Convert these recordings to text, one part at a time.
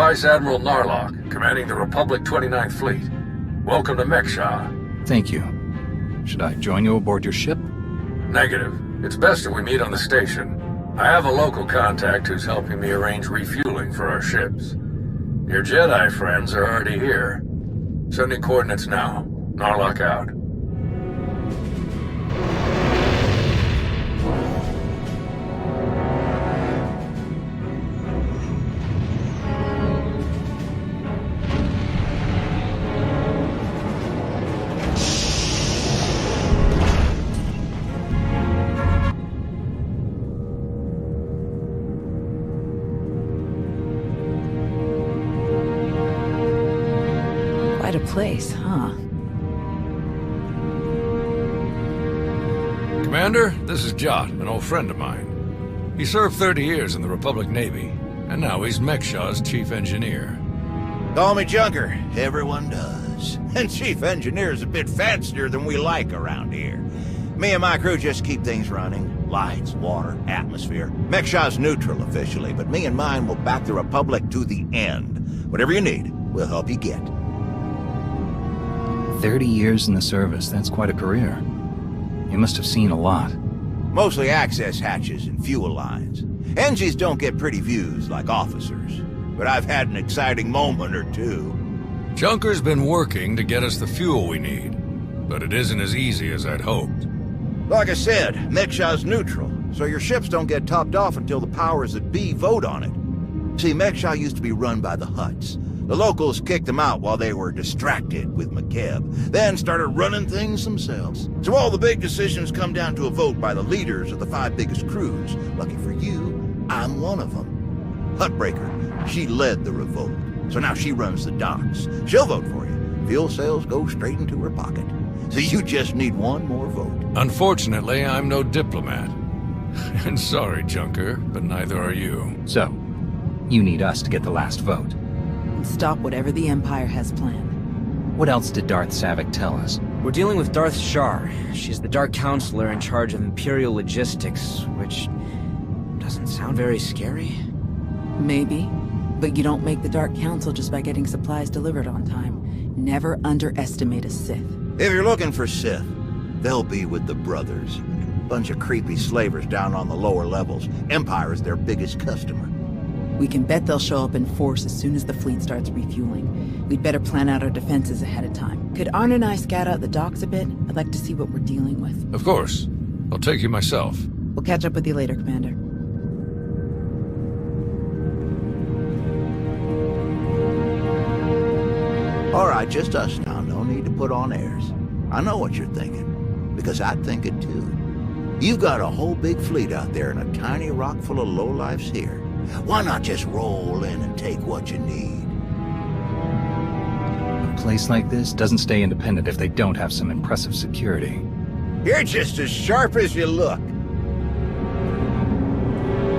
Vice Admiral Narlock, commanding the Republic 29th Fleet. Welcome to Mek-Sha. Thank you. Should I join you aboard your ship? Negative. It's best that we meet on the station. I have a local contact who's helping me arrange refueling for our ships. Your Jedi friends are already here. Sending coordinates now. Narlock out. Quite a place, huh? Commander, this is Jot, an old friend of mine. He served 30 years in the Republic Navy, and now he's Mek-Sha's chief engineer. Call me Junker. Everyone does. And chief engineer's a bit fancier than we like around here. Me and my crew just keep things running. Lights, water, atmosphere. Mek-Sha's neutral officially, but me and mine will back the Republic to the end. Whatever you need, we'll help you get. 30 years in the service, that's quite a career. You must have seen a lot. Mostly access hatches and fuel lines. Engies don't get pretty views like officers, but I've had an exciting moment or two. Junker's been working to get us the fuel we need, but it isn't as easy as I'd hoped. Like I said, Mek-Sha's neutral, so your ships don't get topped off until the powers that be vote on it. See, Mek-Sha used to be run by the Hutts. The locals kicked them out while they were distracted with McKeb, then started running things themselves. So all the big decisions come down to a vote by the leaders of the 5 biggest crews. Lucky for you, I'm one of them. Huttbreaker, she led the revolt, so now she runs the docks. She'll vote for you. Fuel sales go straight into her pocket. So you just need one more vote. Unfortunately, I'm no diplomat. And sorry, Junker, but neither are you. So, you need us to get the last vote. And stop whatever the Empire has planned. What else did Darth Savik tell us? We're dealing with Darth Shar. She's the Dark Counselor in charge of Imperial Logistics, which doesn't sound very scary. Maybe. But you don't make the Dark Council just by getting supplies delivered on time. Never underestimate a Sith. If you're looking for Sith, they'll be with the Brothers. Bunch of creepy slavers down on the lower levels. Empire is their biggest customer. We can bet they'll show up in force as soon as the fleet starts refueling. We'd better plan out our defenses ahead of time. Could Arn and I scout out the docks a bit? I'd like to see what we're dealing with. Of course. I'll take you myself. We'll catch up with you later, Commander. All right, just us now. No need to put on airs. I know what you're thinking, because I think it too. You've got a whole big fleet out there and a tiny rock full of lowlifes here. Why not just roll in and take what you need? A place like this doesn't stay independent if they don't have some impressive security. You're just as sharp as you look.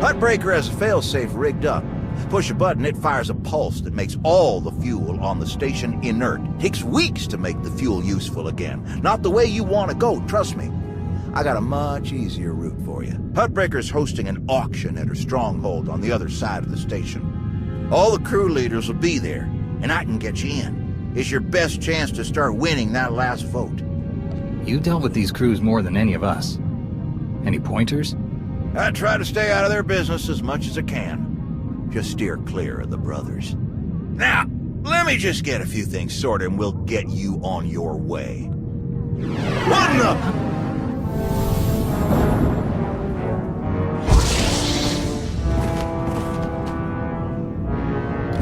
Huttbreaker has a failsafe rigged up. Push a button, it fires a pulse that makes all the fuel on the station inert. Takes weeks to make the fuel useful again. Not the way you want to go, trust me. I got a much easier route for you. Huttbreaker's hosting an auction at her stronghold on the other side of the station. All the crew leaders will be there, and I can get you in. It's your best chance to start winning that last vote. You dealt with these crews more than any of us. Any pointers? I try to stay out of their business as much as I can. Just steer clear of the Brothers. Now, let me just get a few things sorted and we'll get you on your way. What the...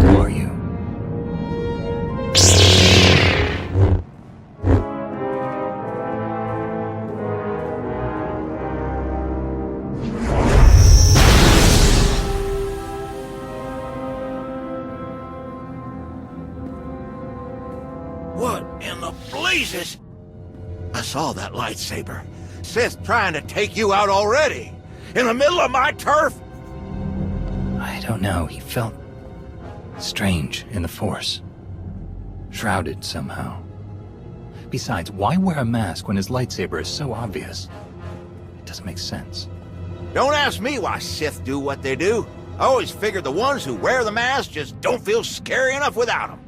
Who are you? What in the blazes? I saw that lightsaber. Sith trying to take you out already. In the middle of my turf? I don't know. He felt strange in the Force. Shrouded somehow. Besides, why wear a mask when his lightsaber is so obvious? It doesn't make sense. Don't ask me why Sith do what they do. I always figured the ones who wear the mask just don't feel scary enough without them.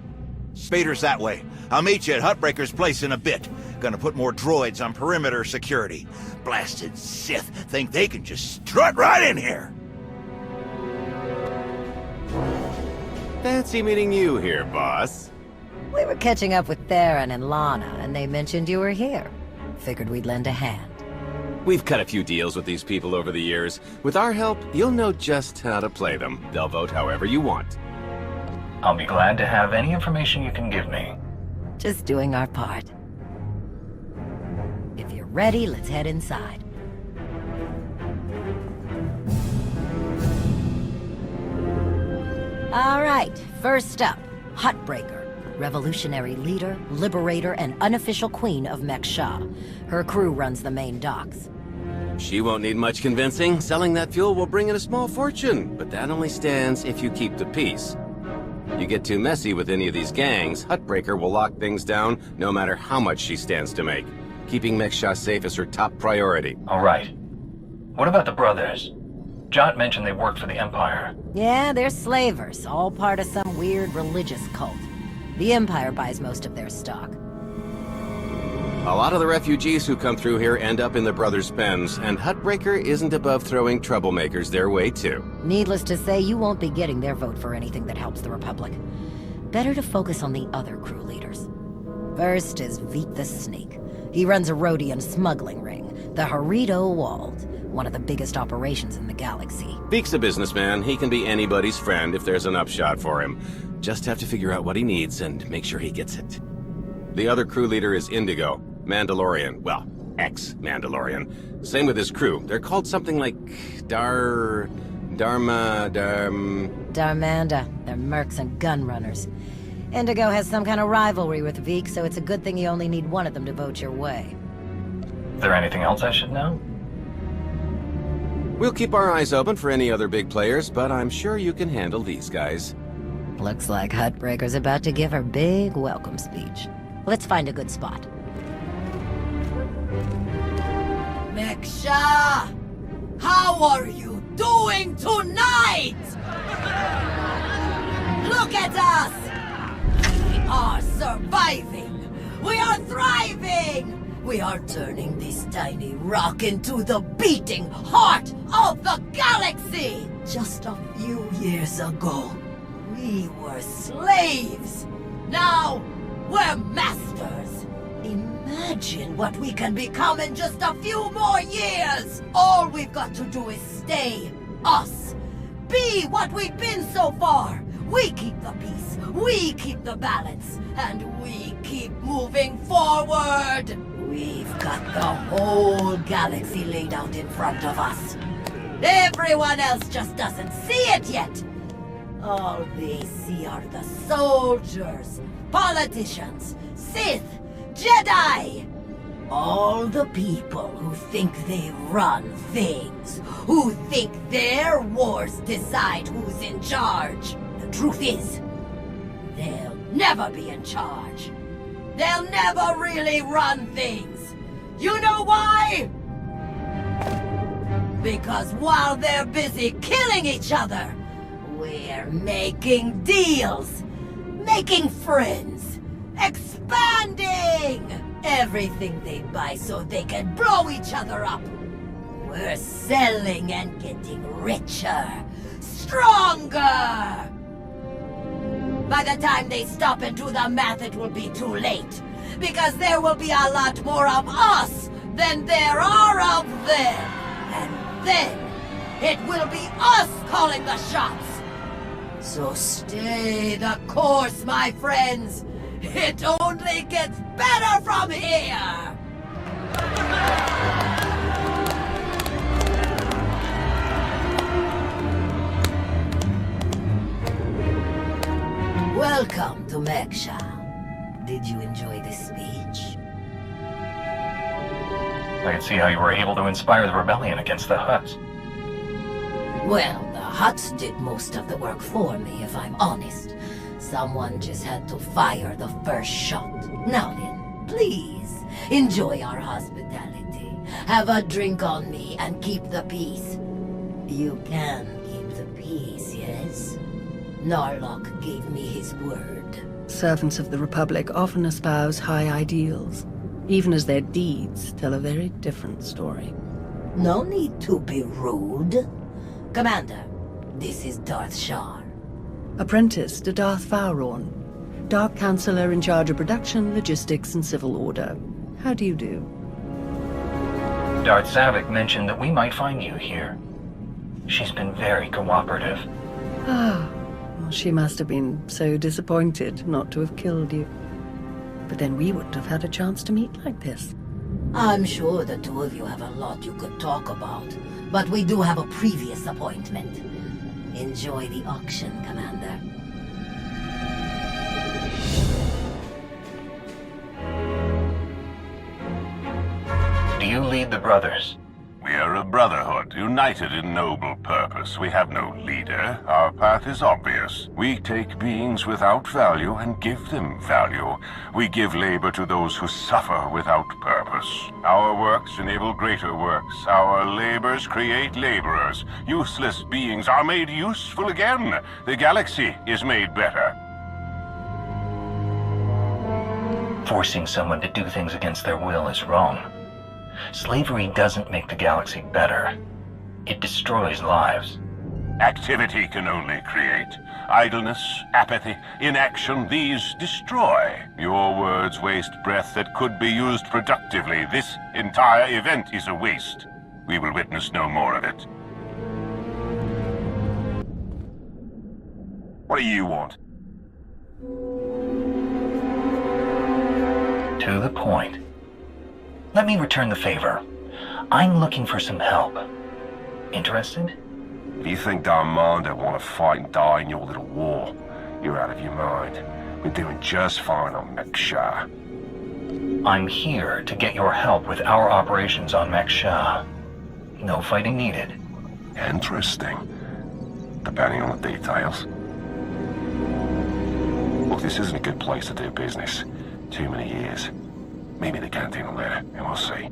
Speeder's that way. I'll meet you at Huttbreaker's place in a bit. Gonna put more droids on perimeter security. Blasted Sith think they can just strut right in here. Fancy meeting you here, boss. We were catching up with Theron and Lana, and they mentioned you were here. Figured we'd lend a hand. We've cut a few deals with these people over the years. With our help, you'll know just how to play them. They'll vote however you want. I'll be glad to have any information you can give me. Just doing our part. If you're ready, let's head inside. All right, first up, Huttbreaker. Revolutionary leader, liberator, and unofficial queen of Mek-Sha. Her crew runs the main docks. She won't need much convincing. Selling that fuel will bring in a small fortune, but that only stands if you keep the peace. You get too messy with any of these gangs, Huttbreaker will lock things down no matter how much she stands to make. Keeping Mek-Sha safe is her top priority. All right. What about the brothers? Jot mentioned they work for the Empire. Yeah, they're slavers, all part of some weird religious cult. The Empire buys most of their stock. A lot of the refugees who come through here end up in the brothers' pens, and Huttbreaker isn't above throwing troublemakers their way too. Needless to say, you won't be getting their vote for anything that helps the Republic. Better to focus on the other crew leaders. First is Veet the Snake. He runs a Rhodian smuggling ring, the Aurrico Walled, one of the biggest operations in the galaxy. Beek's a businessman. He can be anybody's friend if there's an upshot for him. Just have to figure out what he needs and make sure he gets it. The other crew leader is Indigo, Mandalorian. Well, ex-Mandalorian. Same with his crew. They're called something like Darmanda. They're mercs and gun runners. Indigo has some kind of rivalry with Veek, so it's a good thing you only need one of them to vote your way. Is there anything else I should know? We'll keep our eyes open for any other big players, but I'm sure you can handle these guys. Looks like Huttbreaker's about to give her big welcome speech. Let's find a good spot. Mek-Sha! How are you doing tonight? Look at us! We are surviving! We are thriving! We are turning this tiny rock into the beating heart of the galaxy! Just a few years ago, we were slaves. Now, we're masters. Imagine what we can become in just a few more years. All we've got to do is stay us. Be what we've been so far. We keep the peace, we keep the balance, and we keep moving forward. We've got the whole galaxy laid out in front of us. Everyone else just doesn't see it yet. All they see are the soldiers, politicians, Sith, Jedi. All the people who think they run things, who think their wars decide who's in charge. The truth is, they'll never be in charge. They'll never really run things. You know why? Because while they're busy killing each other, we're making deals, making friends, expanding everything they buy so they can blow each other up. We're selling and getting richer, stronger. By the time they stop and do the math, it will be too late. Because there will be a lot more of us than there are of them. And then, it will be us calling the shots. So stay the course, my friends. It only gets better from here. Welcome to Mek-Sha. Did you enjoy this speech? I can see how you were able to inspire the rebellion against the Hutts. Well, the Hutts did most of the work for me, if I'm honest. Someone just had to fire the first shot. Now then, please, enjoy our hospitality. Have a drink on me and keep the peace. You can keep the peace Narlock gave me his word. Servants of the Republic often espouse high ideals, even as their deeds tell a very different story. No need to be rude. Commander, this is Darth Shar. Apprentice to Darth Vowrawn, Dark Counselor in charge of production, logistics, and civil order. How do you do? Darth Zavik mentioned that we might find you here. She's been very cooperative. Ah, well, she must have been so disappointed not to have killed you. But then we wouldn't have had a chance to meet like this. I'm sure the two of you have a lot you could talk about, but we do have a previous appointment. Enjoy the auction, Commander. Do you lead the brothers? We are a brotherhood, united in noble purpose. We have no leader. Our path is obvious. We take beings without value and give them value. We give labor to those who suffer without purpose. Our works enable greater works. Our labors create laborers. Useless beings are made useful again. The galaxy is made better. Forcing someone to do things against their will is wrong. Slavery doesn't make the galaxy better. It destroys lives. Activity can only create. Idleness, apathy, inaction, these destroy. Your words waste breath that could be used productively. This entire event is a waste. We will witness no more of it. What do you want? To the point. Let me return the favor. I'm looking for some help. Interested? If you think Darmanda want to fight and die in your little war, you're out of your mind. We're doing just fine on Mek-Sha. I'm here to get your help with our operations on Mek-Sha. No fighting needed. Interesting. Depending on the details. Look, this isn't a good place to do business. Too many years. Maybe the canteen will later, and we'll see.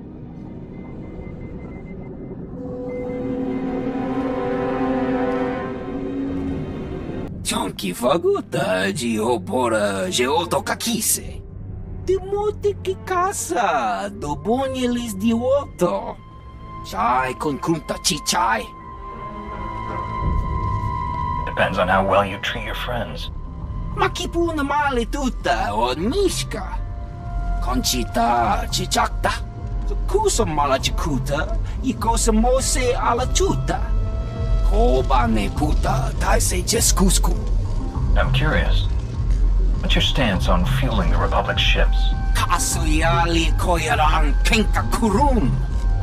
Chonky faguta geopora geotokakise. Demote que caça do bonyelis de otto. Chai con kunta chichai. Depends on how well you treat your friends. Makipuna male tuta o mishka. Conchita chichakta. Kusa malachikuta. Ikosa mose ala chuta. Kobane puta taise jeskusku. I'm curious. What's your stance on fueling the Republic's ships? Kasuyali koyaran kenka kurun.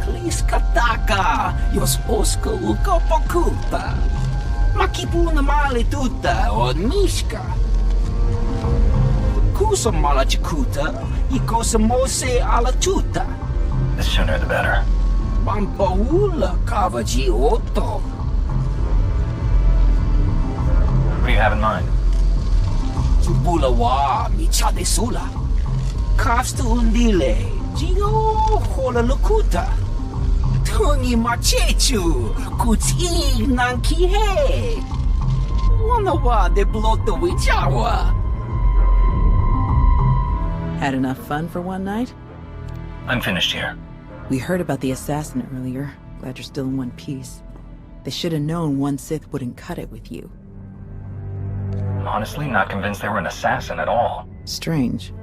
Kliskataka yos oska ukopokuta. Makipuna male tuta o mishka. Kusa malachikuta. Ikosa mose ala chuta. The sooner the better. Pampaula kavaji otto. What do you have in mind? Bulawa michade sula. Kafstu undile. Gio hola lukuta. Tungi machechu. Kuti nankihe. Wanawa de bloto wichawa. Had enough fun for one night? I'm finished here. We heard about the assassin earlier. Glad you're still in one piece. They should have known one Sith wouldn't cut it with you. I'm honestly not convinced they were an assassin at all. Strange.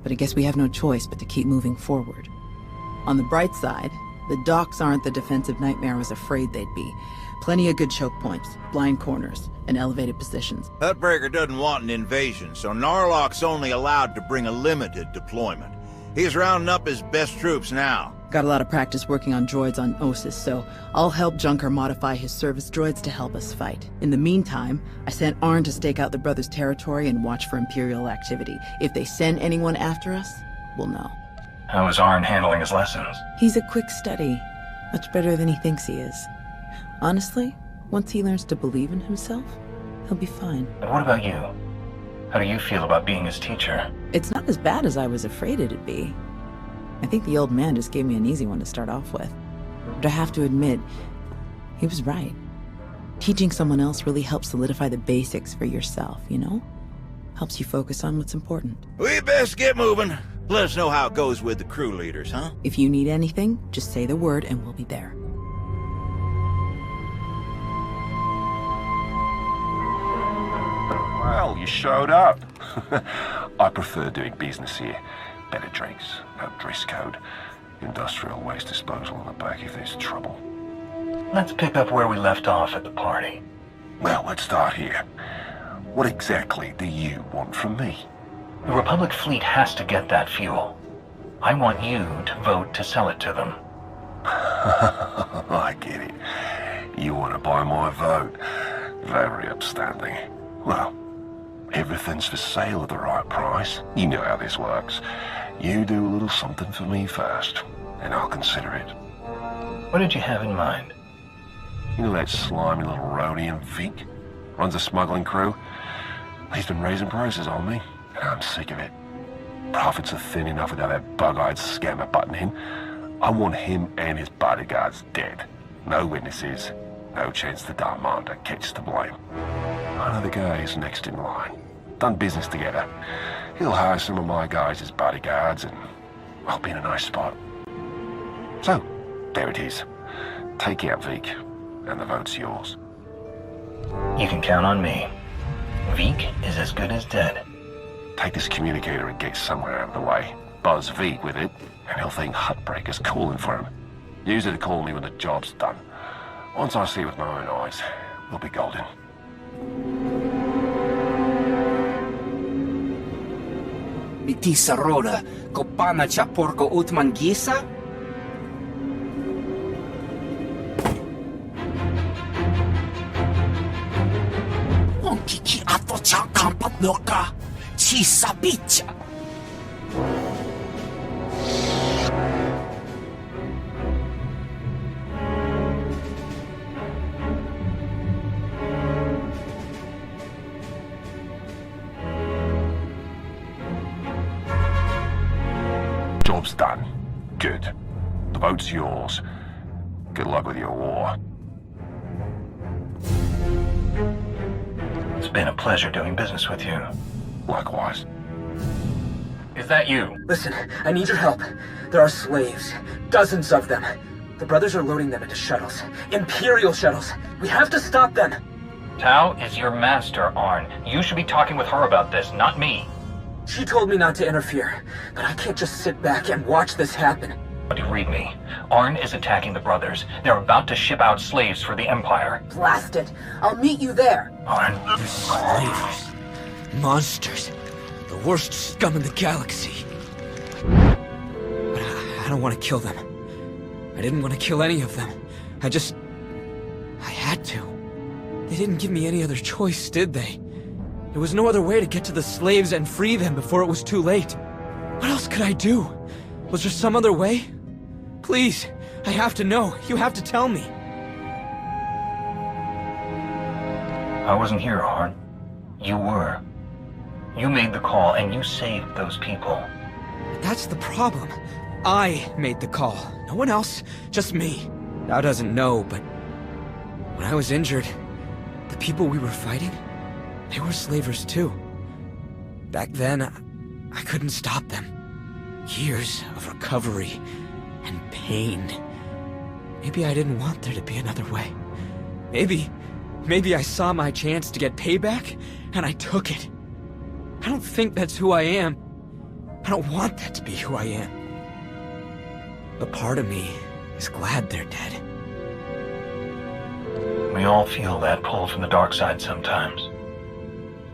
But I guess we have no choice but to keep moving forward. On the bright side, the docks aren't the defensive nightmare I was afraid they'd be. Plenty of good choke points, blind corners, and elevated positions. Huttbreaker doesn't want an invasion, so Narlock's only allowed to bring a limited deployment. He's rounding up his best troops now. Got a lot of practice working on droids on Osis, so I'll help Junker modify his service droids to help us fight. In the meantime, I sent Arn to stake out the brothers' territory and watch for Imperial activity. If they send anyone after us, we'll know. How is Arn handling his lessons? He's a quick study. Much better than he thinks he is. Honestly, once he learns to believe in himself, he'll be fine. But what about you? How do you feel about being his teacher? It's not as bad as I was afraid it'd be. I think the old man just gave me an easy one to start off with. But I have to admit, he was right. Teaching someone else really helps solidify the basics for yourself, you know? Helps you focus on what's important. We best get moving. Let us know how it goes with the crew leaders, huh? If you need anything, just say the word and we'll be there. Well, you showed up. I prefer doing business here. Better drinks, no dress code, industrial waste disposal in the back if there's trouble. Let's pick up where we left off at the party. Well, let's start here. What exactly do you want from me? The Republic fleet has to get that fuel. I want you to vote to sell it to them. I get it. You want to buy my vote. Very upstanding. Well, everything's for sale at the right price. You know how this works. You do a little something for me first, and I'll consider it. What did you have in mind? You know that slimy little Rhodian Vic? Runs a smuggling crew? He's been raising prices on me, and I'm sick of it. Profits are thin enough without that bug-eyed scammer butting in. I want him and his bodyguards dead. No witnesses, no chance the Darmander gets to blame. I know the guy who's next in line. Done business together. He'll hire some of my guys as bodyguards, and I'll be in a nice spot. So, there it is. Take out Vic, and the vote's yours. You can count on me. Vic is as good as dead. Take this communicator and get somewhere out of the way. Buzz Vic with it, and he'll think Hutbreaker's calling for him. Use it to call me when the job's done. Once I see it with my own eyes, we'll be golden. Mitisa Roda, Kopana Chaporko Utman Gisa? Onkiki Ato Chakampat Noka, Chisa Bicha. Job's done. Good. The vote's yours. Good luck with your war. It's been a pleasure doing business with you. Likewise. Is that you? Listen, I need your help. There are slaves. Dozens of them. The brothers are loading them into shuttles. Imperial shuttles. We have to stop them. Tao is your master, Arn. You should be talking with her about this, not me. She told me not to interfere, but I can't just sit back and watch this happen. But you read me. Arn is attacking the brothers. They're about to ship out slaves for the Empire. Blast it. I'll meet you there. Arn. They're slavers. Monsters. The worst scum in the galaxy. But I don't want to kill them. I didn't want to kill any of them. I had to. They didn't give me any other choice, did they? There was no other way to get to the slaves and free them before it was too late. What else could I do? Was there some other way? Please, I have to know. You have to tell me. I wasn't here, Arn. You were. You made the call and you saved those people. But that's the problem. I made the call. No one else, just me. Thou doesn't know, but when I was injured, the people we were fighting, they were slavers too. Back then, I couldn't stop them. Years of recovery and pain. Maybe I didn't want there to be another way. Maybe I saw my chance to get payback, and I took it. I don't think that's who I am. I don't want that to be who I am. But part of me is glad they're dead. We all feel that pull from the dark side sometimes.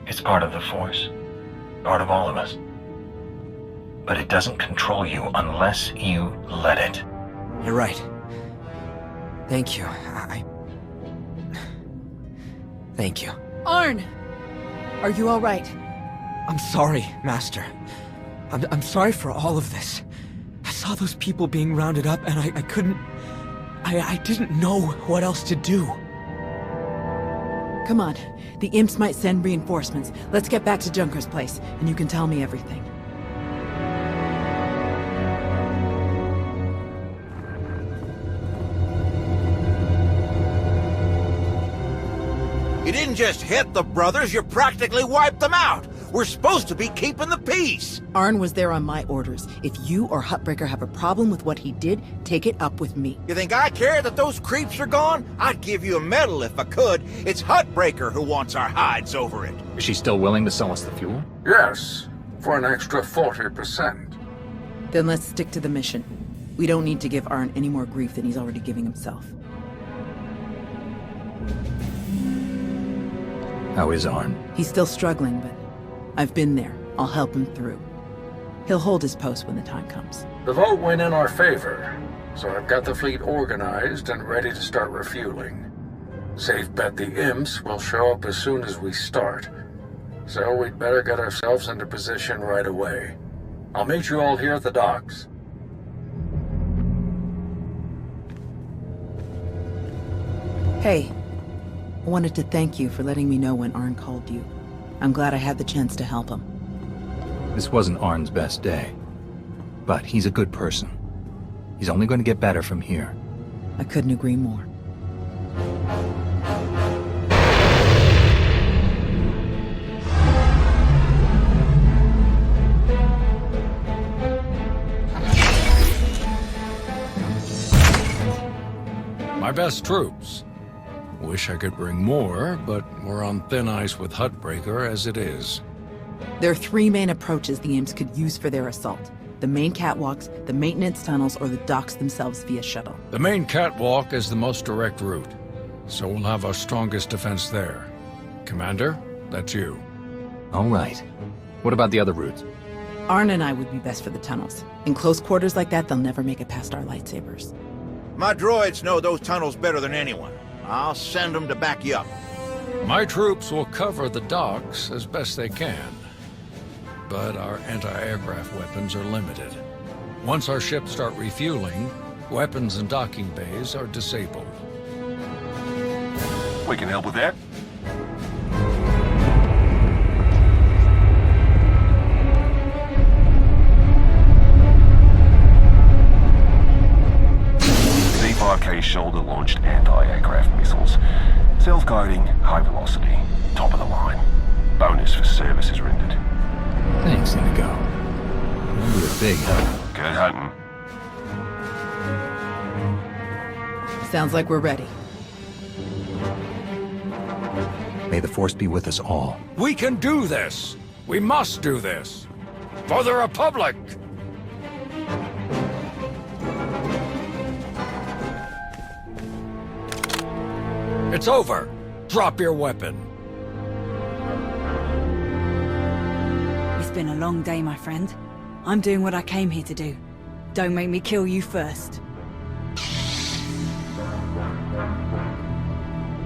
It's part of the Force. Part of all of us. But it doesn't control you unless you let it. You're right. Thank you. Thank you. Arn! Are you all right? I'm sorry, Master. I'm sorry for all of this. I saw those people being rounded up and I couldn't... I didn't know what else to do. Come on. The imps might send reinforcements. Let's get back to Junker's place, and you can tell me everything. You didn't just hit the brothers, you practically wiped them out! We're supposed to be keeping the peace! Arn was there on my orders. If you or Huttbreaker have a problem with what he did, take it up with me. You think I care that those creeps are gone? I'd give you a medal if I could. It's Huttbreaker who wants our hides over it. Is she still willing to sell us the fuel? Yes, for an extra 40%. Then let's stick to the mission. We don't need to give Arn any more grief than he's already giving himself. How is Arn? He's still struggling, but I've been there. I'll help him through. He'll hold his post when the time comes. The vote went in our favor, so I've got the fleet organized and ready to start refueling. Safe bet the imps will show up as soon as we start, so we'd better get ourselves into position right away. I'll meet you all here at the docks. Hey, I wanted to thank you for letting me know when Arn called you. I'm glad I had the chance to help him. This wasn't Arn's best day, but he's a good person. He's only going to get better from here. I couldn't agree more. My best troops. Wish I could bring more, but we're on thin ice with Huttbreaker as it is. There are three main approaches the imps could use for their assault. The main catwalks, the maintenance tunnels, or the docks themselves via shuttle. The main catwalk is the most direct route, so we'll have our strongest defense there. Commander, that's you. All right. What about the other routes? Arn and I would be best for the tunnels. In close quarters like that, they'll never make it past our lightsabers. My droids know those tunnels better than anyone. I'll send them to back you up. My troops will cover the docks as best they can, but our anti-aircraft weapons are limited. Once our ships start refueling, weapons and docking bays are disabled. We can help with that. C5K shoulder-launched anti-aircraft missiles. Self-guiding, high velocity. Top of the line. Bonus for services rendered. Thanks, Indigo. You'll be a big help. Good hunting. Sounds like we're ready. May the Force be with us all. We can do this! We must do this! For the Republic! It's over! Drop your weapon! It's been a long day, my friend. I'm doing what I came here to do. Don't make me kill you first.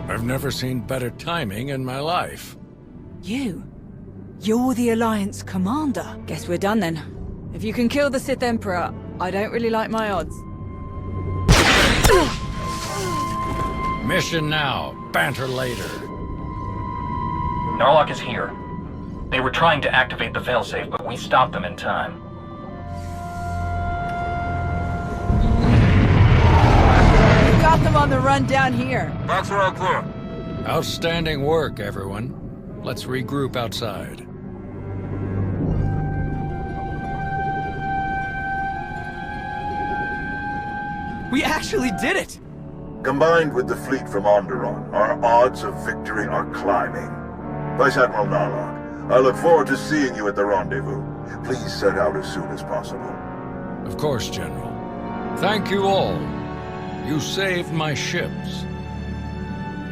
I've never seen better timing in my life. You? You're the Alliance commander. Guess we're done then. If you can kill the Sith Emperor, I don't really like my odds. Mission now, banter later. Narlock is here. They were trying to activate the failsafe, but we stopped them in time. You got them on the run down here. That's all clear. Outstanding work, everyone. Let's regroup outside. We actually did it! Combined with the fleet from Onderon, our odds of victory are climbing. Vice Admiral Narlock, I look forward to seeing you at the rendezvous. Please set out as soon as possible. Of course, General. Thank you all. You saved my ships.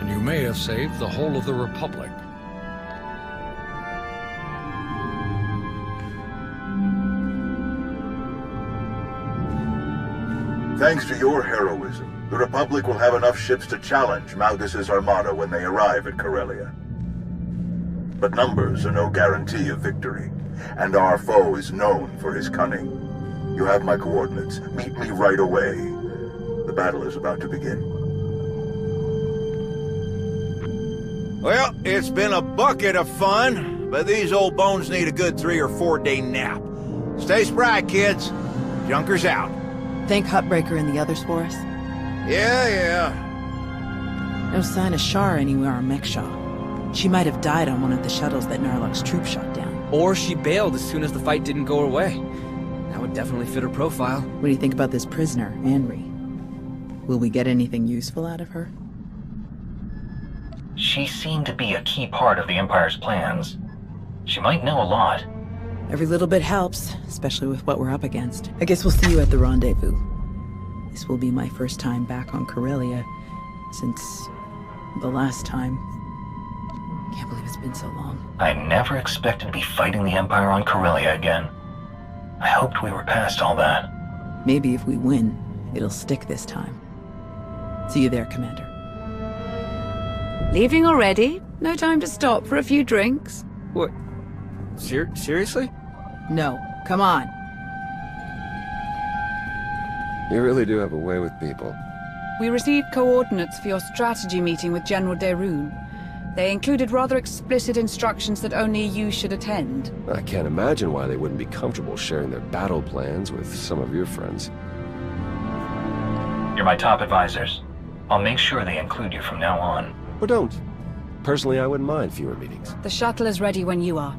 And you may have saved the whole of the Republic. Thanks to your heroism, the Republic will have enough ships to challenge Malgus' armada when they arrive at Corellia. But numbers are no guarantee of victory, and our foe is known for his cunning. You have my coordinates. Meet me right away. The battle is about to begin. Well, it's been a bucket of fun, but these old bones need a good 3 or 4 day nap. Stay spry, kids. Junker's out. Thank Huttbreaker and the others for us? Yeah. No sign of Shar anywhere on Mek-Sha. She might have died on one of the shuttles that Narlock's troop shot down. Or she bailed as soon as the fight didn't go her way. That would definitely fit her profile. What do you think about this prisoner, Anri? Will we get anything useful out of her? She seemed to be a key part of the Empire's plans. She might know a lot. Every little bit helps, especially with what we're up against. I guess we'll see you at the rendezvous. This will be my first time back on Corellia since the last time. Can't believe it's been so long. I never expected to be fighting the Empire on Corellia again. I hoped we were past all that. Maybe if we win, it'll stick this time. See you there, Commander. Leaving already? No time to stop for a few drinks? What? Seriously? No, come on. You really do have a way with people. We received coordinates for your strategy meeting with General Derun. They included rather explicit instructions that only you should attend. I can't imagine why they wouldn't be comfortable sharing their battle plans with some of your friends. You're my top advisors. I'll make sure they include you from now on. Or don't. Personally, I wouldn't mind fewer meetings. The shuttle is ready when you are.